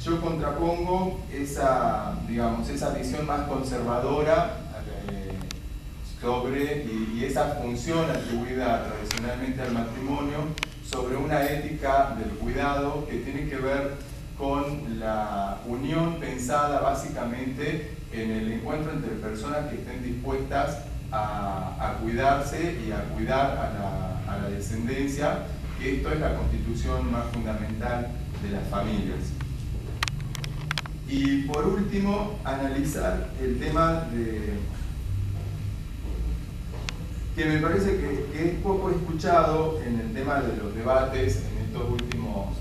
yo contrapongo esa, digamos, esa visión más conservadora sobre, y esa función atribuida tradicionalmente al matrimonio, sobre una ética del cuidado que tiene que ver con la unión pensada básicamente en el encuentro entre personas que estén dispuestas a cuidarse y a cuidar a la descendencia, que esto es la constitución más fundamental de las familias. Y por último, analizar el tema que me parece que es poco escuchado en el tema de los debates en estos últimos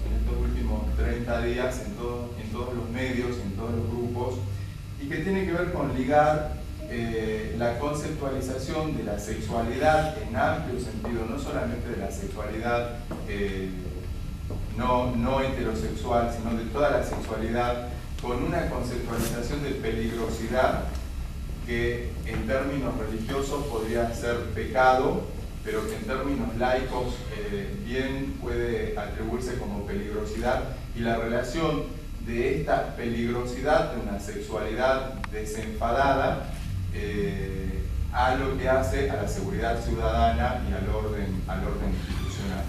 30 días en todos los medios, en todos los grupos, y que tiene que ver con ligar la conceptualización de la sexualidad en amplio sentido, no solamente de la sexualidad no heterosexual, sino de toda la sexualidad, con una conceptualización de peligrosidad que en términos religiosos podría ser pecado, pero que en términos laicos bien puede atribuirse como peligrosidad, y la relación de esta peligrosidad de una sexualidad desenfadada a lo que hace a la seguridad ciudadana y al orden institucional.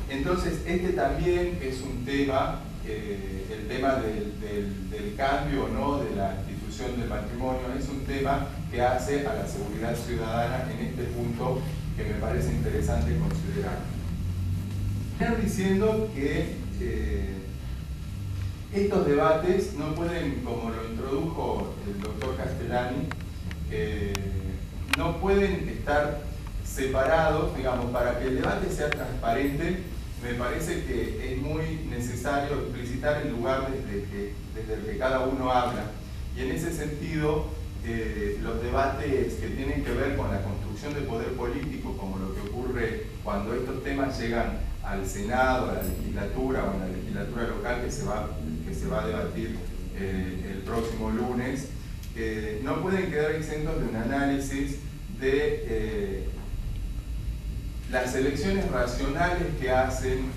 Entonces, este también es un tema, el tema del cambio, ¿no?, de la institución del matrimonio, es un tema que hace a la seguridad ciudadana en este punto que me parece interesante considerar. Están diciendo que estos debates no pueden, como lo introdujo el doctor Castellani, no pueden estar separados, digamos, para que el debate sea transparente. Me parece que es muy necesario explicitar el lugar desde el que cada uno habla, y en ese sentido los debates que tienen que ver con la construcción de poder político, como lo que ocurre cuando estos temas llegan al Senado, a la legislatura o en la legislatura local que se va a debatir el próximo lunes, no pueden quedar exentos de un análisis de las elecciones racionales que hacen,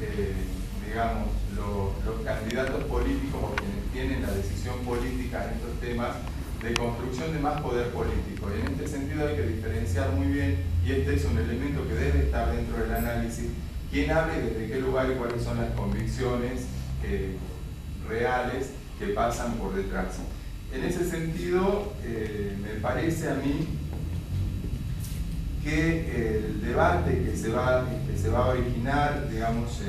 digamos, los candidatos políticos o quienes tienen la decisión política en estos temas de construcción de más poder político. Y en este sentido hay que diferenciar muy bien, y este es un elemento que debe estar dentro del análisis, quién hable desde qué lugar y cuáles son las convicciones reales que pasan por detrás. En ese sentido, me parece a mí que el debate que se va a originar, digamos,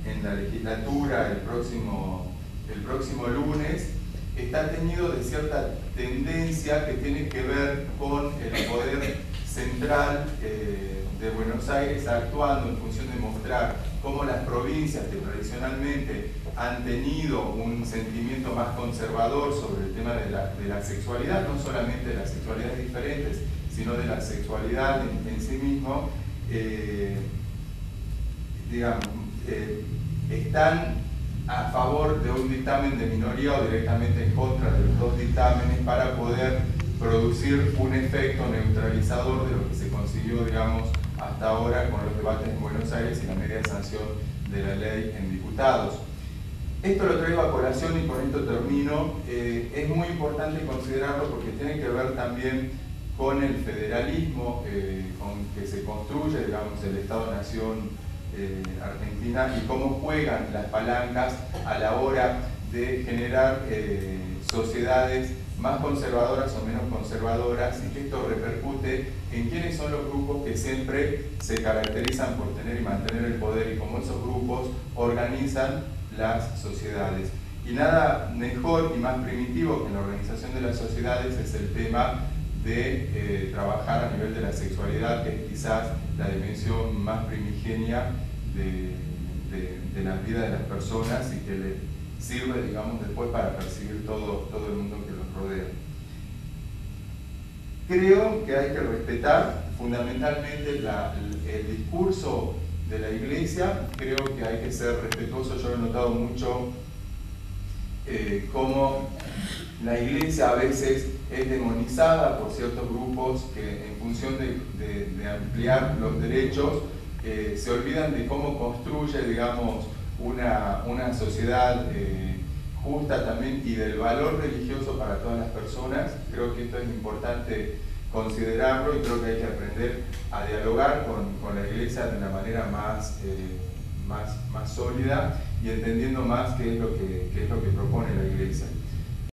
en la legislatura el próximo lunes, está teñido de cierta tendencia que tiene que ver con el poder central de Buenos Aires actuando en función de mostrar cómo las provincias que tradicionalmente han tenido un sentimiento más conservador sobre el tema de la sexualidad, no solamente de las sexualidades diferentes, sino de la sexualidad en sí mismo, digamos, están a favor de un dictamen de minoría o directamente en contra de los dos dictámenes para poder producir un efecto neutralizador de lo que se consiguió, digamos, hasta ahora con los debates en Buenos Aires y la media sanción de la ley en diputados. Esto lo traigo a colación y con esto termino. Es muy importante considerarlo porque tiene que ver también con el federalismo con que se construye, digamos, el Estado-Nación Argentina, y cómo juegan las palancas a la hora de generar sociedades más conservadoras o menos conservadoras, y que esto repercute en quiénes son los grupos que siempre se caracterizan por tener y mantener el poder, y cómo esos grupos organizan las sociedades. Y nada mejor y más primitivo que en la organización de las sociedades es el tema de trabajar a nivel de la sexualidad, que es quizás la dimensión más primigenia de la vida de las personas, y que le sirve, digamos, después para percibir todo el mundo que los rodea. Creo que hay que respetar fundamentalmente el discurso de la Iglesia. Creo que hay que ser respetuoso. Yo he notado mucho cómo la Iglesia a veces es demonizada por ciertos grupos que, en función de ampliar los derechos, se olvidan de cómo construye, digamos, una sociedad justa también y del valor religioso para todas las personas. Creo que esto es importante considerarlo y creo que hay que aprender a dialogar con la Iglesia de una manera más sólida y entendiendo más qué es lo que propone la Iglesia.